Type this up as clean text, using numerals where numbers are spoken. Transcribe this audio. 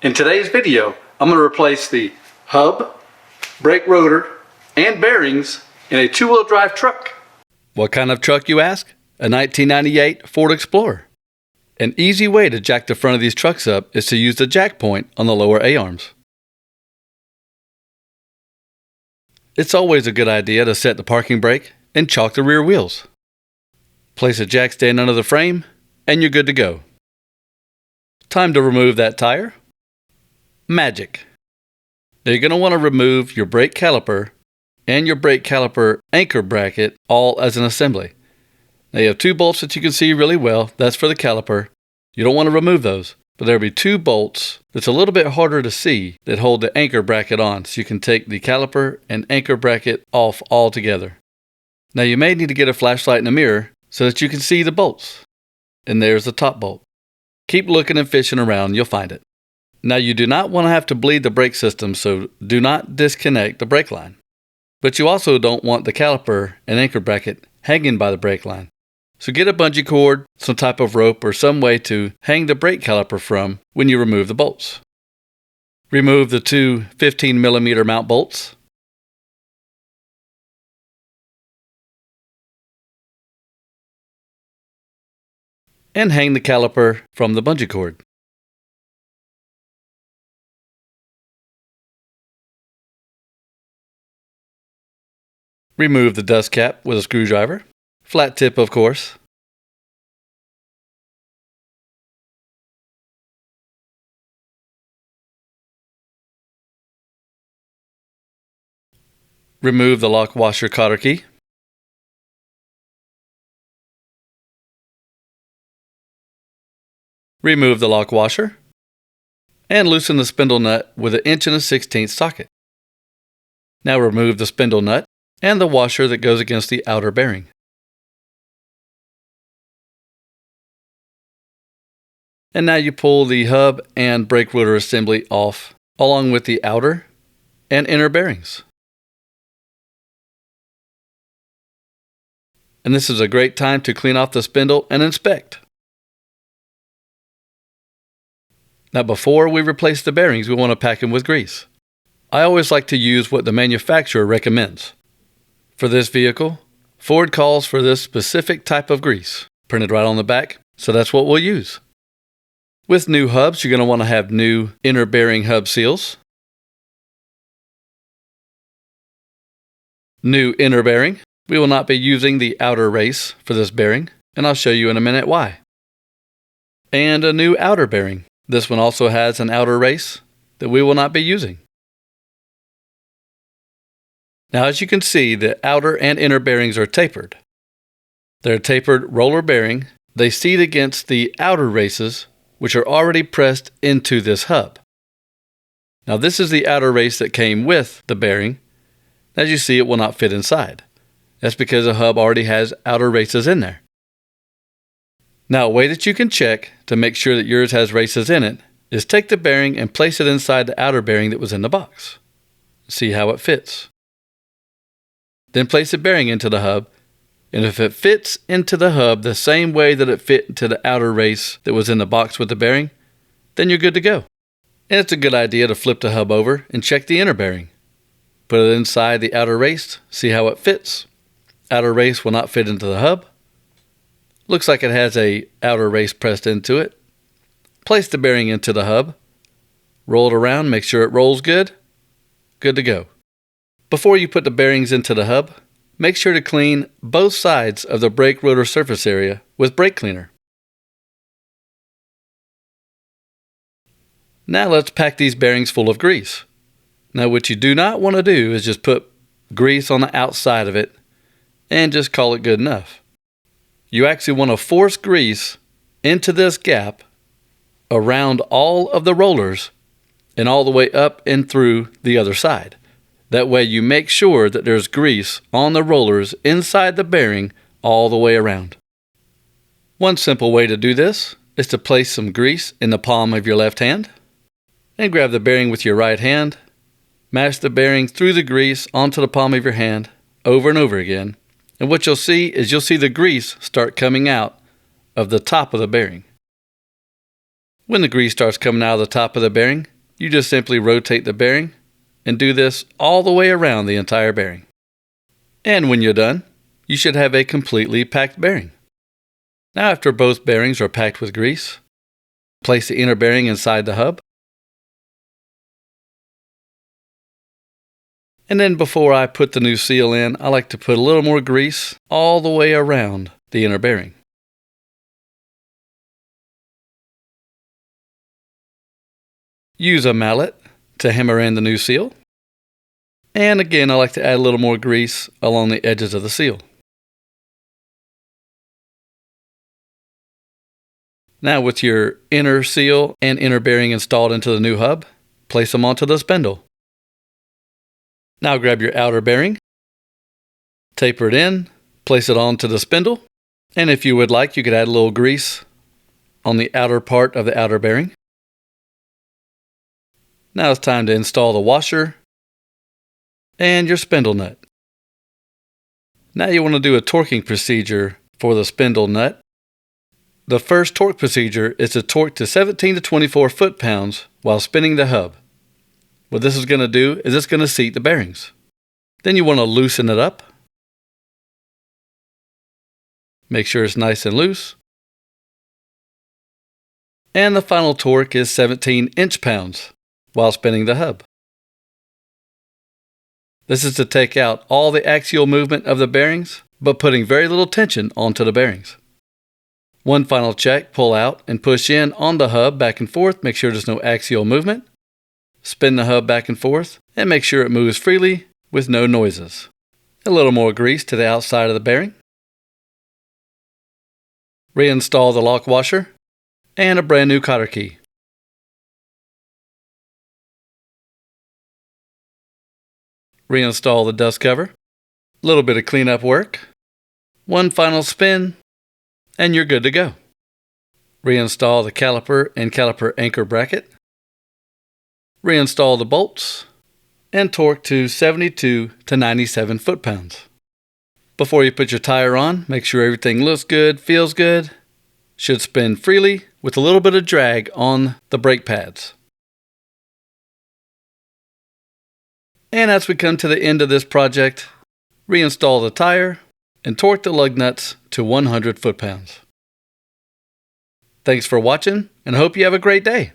In today's video, I'm going to replace the hub, brake rotor, and bearings in a two-wheel drive truck. What kind of truck, you ask? A 1998 Ford Explorer. An easy way to jack the front of these trucks up is to use the jack point on the lower A-arms. It's always a good idea to set the parking brake and chalk the rear wheels. Place a jack stand under the frame, and you're good to go. Time to remove that tire. Magic. Now you're going to want to remove your brake caliper and your brake caliper anchor bracket all as an assembly. Now you have two bolts that you can see really well. That's for the caliper. You don't want to remove those, but there'll be two bolts that's a little bit harder to see that hold the anchor bracket on, so you can take the caliper and anchor bracket off altogether. Now you may need to get a flashlight and a mirror so that you can see the bolts. And there's the top bolt. Keep looking and fishing around, you'll find it. Now you do not want to have to bleed the brake system, so do not disconnect the brake line. But you also don't want the caliper and anchor bracket hanging by the brake line. So get a bungee cord, some type of rope, or some way to hang the brake caliper from when you remove the bolts. Remove the two 15mm mount bolts. And hang the caliper from the bungee cord. Remove the dust cap with a screwdriver, flat tip of course. Remove the lock washer cotter key. Remove the lock washer and loosen the spindle nut with an 1 1/16 socket. Now remove the spindle nut and the washer that goes against the outer bearing. And now you pull the hub and brake rotor assembly off along with the outer and inner bearings. And this is a great time to clean off the spindle and inspect. Now before we replace the bearings, we want to pack them with grease. I always like to use what the manufacturer recommends. For this vehicle, Ford calls for this specific type of grease, printed right on the back, so that's what we'll use. With new hubs, you're going to want to have new inner bearing hub seals, new inner bearing. We will not be using the outer race for this bearing, and I'll show you in a minute why. And a new outer bearing. This one also has an outer race that we will not be using. Now as you can see, the outer and inner bearings are tapered. They're a tapered roller bearing. They seat against the outer races, which are already pressed into this hub. Now this is the outer race that came with the bearing. As you see, it will not fit inside. That's because the hub already has outer races in there. Now a way that you can check to make sure that yours has races in it is take the bearing and place it inside the outer bearing that was in the box. See how it fits. Then place the bearing into the hub, and if it fits into the hub the same way that it fit into the outer race that was in the box with the bearing, then you're good to go. And it's a good idea to flip the hub over and check the inner bearing. Put it inside the outer race, see how it fits. Outer race will not fit into the hub. Looks like it has a outer race pressed into it. Place the bearing into the hub. Roll it around, make sure it rolls good. Good to go. Before you put the bearings into the hub, make sure to clean both sides of the brake rotor surface area with brake cleaner. Now let's pack these bearings full of grease. Now what you do not want to do is just put grease on the outside of it and just call it good enough. You actually want to force grease into this gap around all of the rollers and all the way up and through the other side. That way you make sure that there's grease on the rollers inside the bearing all the way around. One simple way to do this is to place some grease in the palm of your left hand and grab the bearing with your right hand. Mash the bearing through the grease onto the palm of your hand over and over again. And what you'll see is the grease start coming out of the top of the bearing. When the grease starts coming out of the top of the bearing, You just simply rotate the bearing and do this all the way around the entire bearing. And when you're done, you should have a completely packed bearing. Now, after both bearings are packed with grease, place the inner bearing inside the hub. And then before I put the new seal in, I like to put a little more grease all the way around the inner bearing. Use a mallet to hammer in the new seal. And again, I like to add a little more grease along the edges of the seal. Now with your inner seal and inner bearing installed into the new hub, place them onto the spindle. Now grab your outer bearing, taper it in, place it onto the spindle, and if you would like, you could add a little grease on the outer part of the outer bearing. Now it's time to install the washer and your spindle nut. Now you want to do a torquing procedure for the spindle nut. The first torque procedure is to torque to 17 to 24 foot-pounds while spinning the hub. What this is going to do is it's going to seat the bearings. Then you want to loosen it up. Make sure it's nice and loose. And the final torque is 17 inch-pounds while spinning the hub. This is to take out all the axial movement of the bearings, but putting very little tension onto the bearings. One final check, pull out and push in on the hub back and forth, make sure there's no axial movement. Spin the hub back and forth and make sure it moves freely with no noises. A little more grease to the outside of the bearing. Reinstall the lock washer and a brand new cotter key. Reinstall the dust cover. A little bit of cleanup work. One final spin and you're good to go. Reinstall the caliper and caliper anchor bracket. Reinstall the bolts and torque to 72 to 97 foot-pounds. Before you put your tire on, make sure everything looks good, feels good. Should spin freely with a little bit of drag on the brake pads. And as we come to the end of this project, reinstall the tire and torque the lug nuts to 100 foot-pounds. Thanks for watching and hope you have a great day.